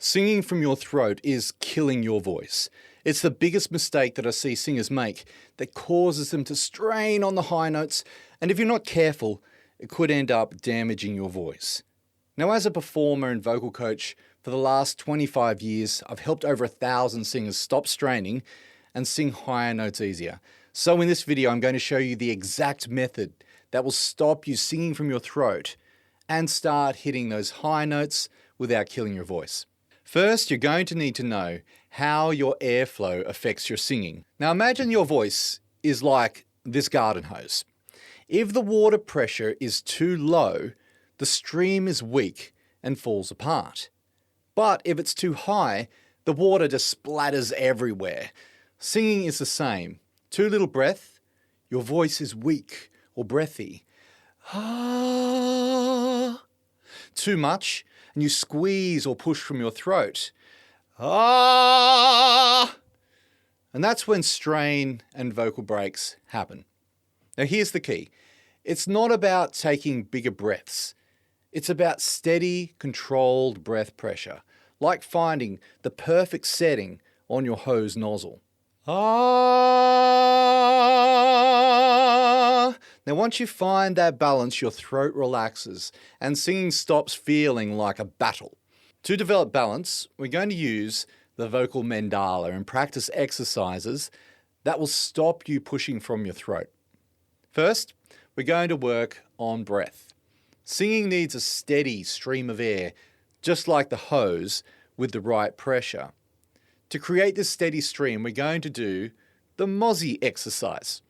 Singing from your throat is killing your voice. It's the biggest mistake that I see singers make that causes them to strain on the high notes, and if you're not careful, it could end up damaging your voice. Now, as a performer and vocal coach for the last 25 years, I've helped over 1,000 singers stop straining and sing higher notes easier. So in this video, I'm going to show you the exact method that will stop you singing from your throat and start hitting those high notes without killing your voice. First, you're going to need to know how your airflow affects your singing. Now imagine your voice is like this garden hose. If the water pressure is too low, the stream is weak and falls apart. But if it's too high, the water just splatters everywhere. Singing is the same. Too little breath, your voice is weak or breathy. Ah. Too much, and you squeeze or push from your throat. Ah! And that's when strain and vocal breaks happen. Now here's the key. It's not about taking bigger breaths. It's about steady, controlled breath pressure, like finding the perfect setting on your hose nozzle. Ah! Now once you find that balance, your throat relaxes and singing stops feeling like a battle. To develop balance, we're going to use the Vocal Mandala and practice exercises that will stop you pushing from your throat. First, we're going to work on breath. Singing needs a steady stream of air, just like the hose, with the right pressure. To create this steady stream, we're going to do the Aussie exercise.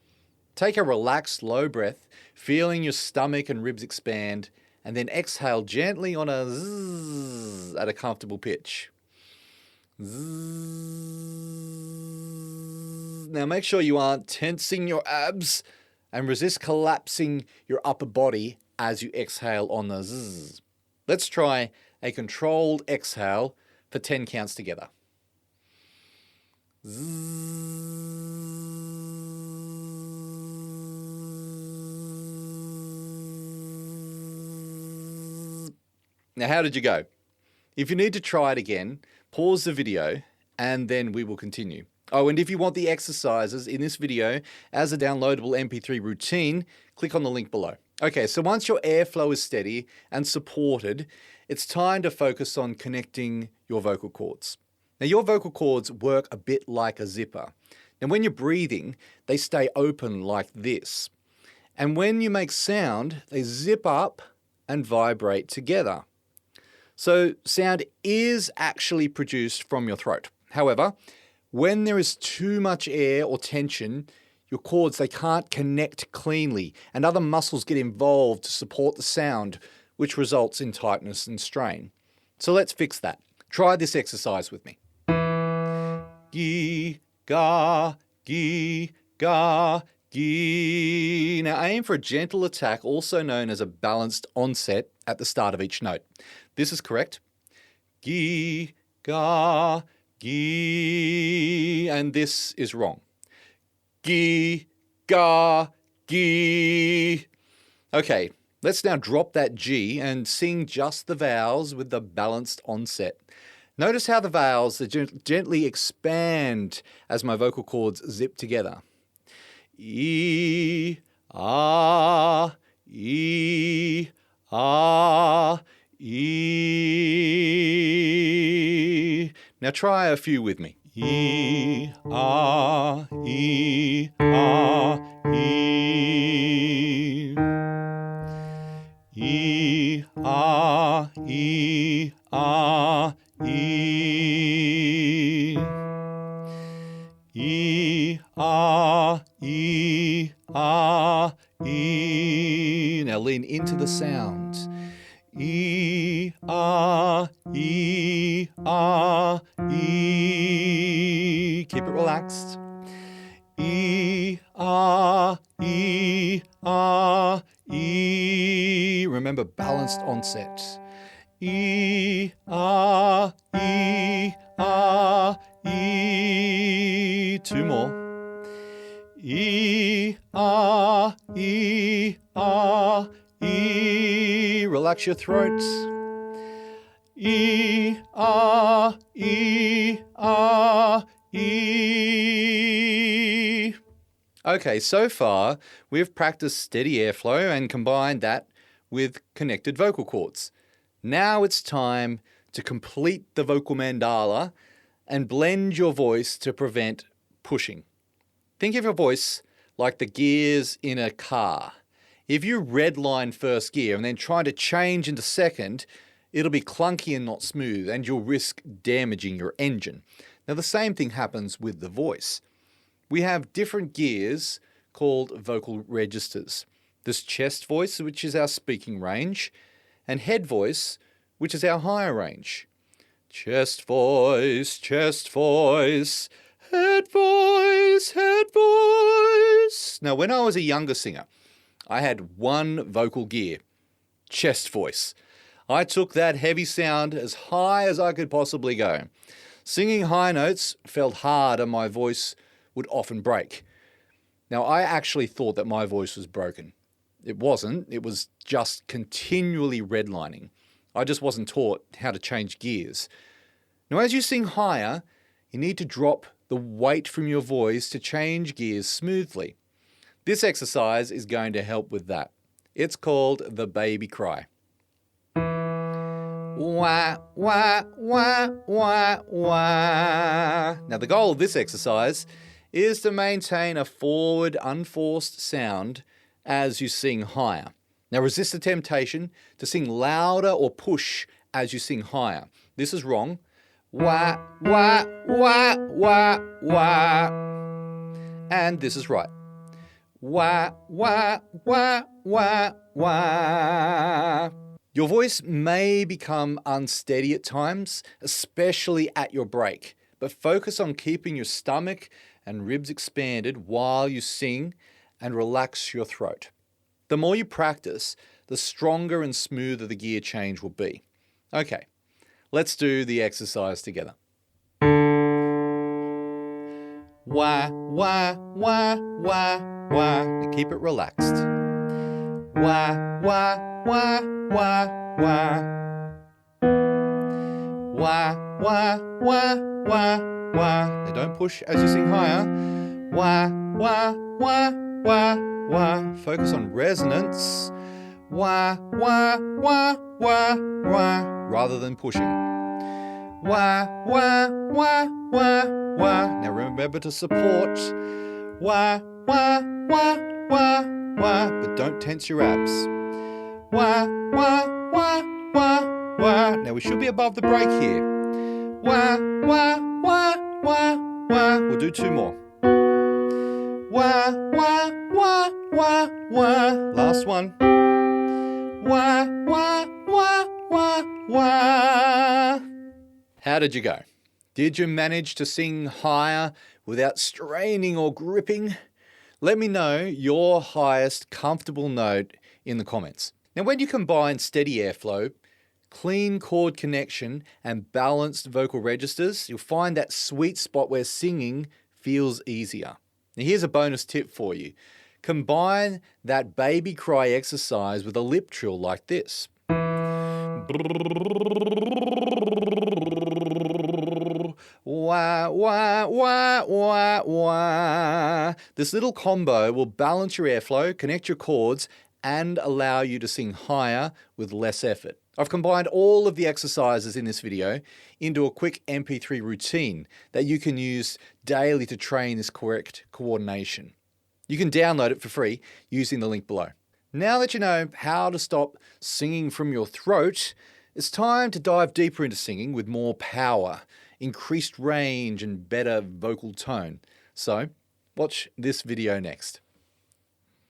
Take a relaxed, low breath, feeling your stomach and ribs expand, and then exhale gently on a zzz at a comfortable pitch. Zzz. Now make sure you aren't tensing your abs and resist collapsing your upper body as you exhale on the zzz. Let's try a controlled exhale for 10 counts together. Now, how did you go? If you need to try it again, pause the video and then we will continue. Oh, and if you want the exercises in this video as a downloadable MP3 routine, click on the link below. Okay, so once your airflow is steady and supported, it's time to focus on connecting your vocal cords. Now, your vocal cords work a bit like a zipper. Now, when you're breathing, they stay open like this. And when you make sound, they zip up and vibrate together. So sound is actually produced from your throat. However, when there is too much air or tension, your cords, they can't connect cleanly and other muscles get involved to support the sound, which results in tightness and strain. So let's fix that. Try this exercise with me. Gi, ga, gi, ga, gi. Now aim for a gentle attack, also known as a balanced onset at the start of each note. This is correct. Gi, ga, gi. And this is wrong. Gi, ga, gi. Okay, let's now drop that G and sing just the vowels with the balanced onset. Notice how the vowels gently expand as my vocal cords zip together. E, ah, e, ah, e. Now try a few with me. E, ah, e, ah, e. E, ah, e, ah, e. E, ah, e, ah, e. Now lean into the sound. E, ah, e, ah, e. Keep it relaxed. E, ah, e, ah, e. Remember, balanced onset. E, ah, e, ah, e. Two more. E, ah, e, ah, e. Relax your throat. E, ah. ah, e, ah, e. Okay, so far we've practiced steady airflow and combined that with connected vocal cords. Now it's time to complete the vocal mandala and blend your voice to prevent pushing. Think of your voice like the gears in a car. If you redline first gear and then try to change into second, it'll be clunky and not smooth, and you'll risk damaging your engine. Now, the same thing happens with the voice. We have different gears called vocal registers. There's chest voice, which is our speaking range, and head voice, which is our higher range. Chest voice, head voice, head voice. Now, when I was a younger singer, I had one vocal gear, chest voice. I took that heavy sound as high as I could possibly go. Singing high notes felt hard and my voice would often break. Now, I actually thought that my voice was broken. It wasn't. It was just continually redlining. I just wasn't taught how to change gears. Now, as you sing higher, you need to drop the weight from your voice to change gears smoothly. This exercise is going to help with that. It's called the baby cry. Wah, wah, wah, wah, wah. Now, the goal of this exercise is to maintain a forward, unforced sound as you sing higher. Now, resist the temptation to sing louder or push as you sing higher. This is wrong. Wah, wah, wah, wah, wah. And this is right. Wah, wah, wah, wah, wah. Your voice may become unsteady at times, especially at your break, but focus on keeping your stomach and ribs expanded while you sing and relax your throat. The more you practice, the stronger and smoother the gear change will be. Okay, let's do the exercise together. Wah, wah, wah, wah, wah. Now keep it relaxed. Wah, wah, wah, wah, wah. Wah, wah, wah, wah, wah. Now don't push as you sing higher. Wah, wah, wah, wah, wah. Focus on resonance. Wah, wah, wah, wah, wah. Rather than pushing. Wah, wah, wah, wah, wah. Now remember to support. Wah, wah, wah, wah, wah. But don't tense your abs. Wah, wah, wah, wah, wah. Now we should be above the break here. Wah, wah, wah, wah, wah. We'll do two more. Wah, wah, wah, wah, wah. Last one. Wah, wah, wah, wah, wah. How did you go? Did you manage to sing higher without straining or gripping? Let me know your highest comfortable note in the comments. Now, when you combine steady airflow, clean chord connection, and balanced vocal registers, you'll find that sweet spot where singing feels easier. Now, here's a bonus tip for you. Combine that baby cry exercise with a lip trill like this. Wah, wah, wah, wah, wah. This little combo will balance your airflow, connect your chords, and allow you to sing higher with less effort. I've combined all of the exercises in this video into a quick MP3 routine that you can use daily to train this correct coordination. You can download it for free using the link below. Now that you know how to stop singing from your throat, it's time to dive deeper into singing with more power, increased range, and better vocal tone. So, watch this video next.